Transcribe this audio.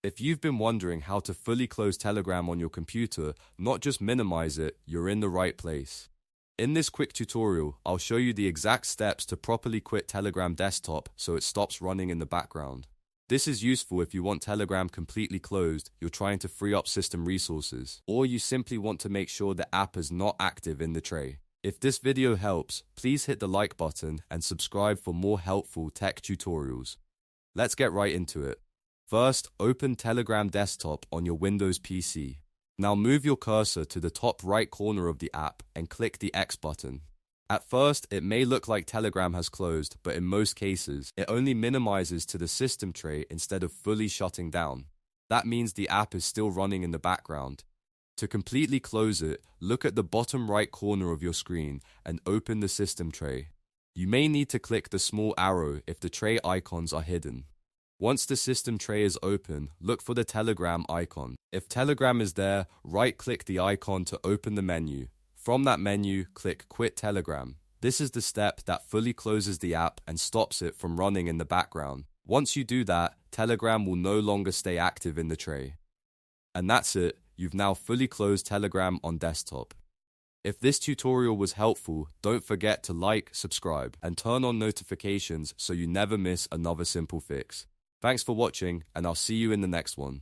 If you've been wondering how to fully close Telegram on your computer, not just minimize it, you're in the right place. In this quick tutorial, I'll show you the exact steps to properly quit Telegram desktop so it stops running in the background. This is useful if you want Telegram completely closed, you're trying to free up system resources, or you simply want to make sure the app is not active in the tray. If this video helps, please hit the like button and subscribe for more helpful tech tutorials. Let's get right into it. First, open Telegram Desktop on your Windows PC. Now move your cursor to the top right corner of the app and click the X button. At first, it may look like Telegram has closed, but in most cases, it only minimizes to the system tray instead of fully shutting down. That means the app is still running in the background. To completely close it, look at the bottom right corner of your screen and open the system tray. You may need to click the small arrow if the tray icons are hidden. Once the system tray is open, look for the Telegram icon. If Telegram is there, right-click the icon to open the menu. From that menu, click Quit Telegram. This is the step that fully closes the app and stops it from running in the background. Once you do that, Telegram will no longer stay active in the tray. And that's it, you've now fully closed Telegram on desktop. If this tutorial was helpful, don't forget to like, subscribe, and turn on notifications so you never miss another simple fix. Thanks for watching, and I'll see you in the next one.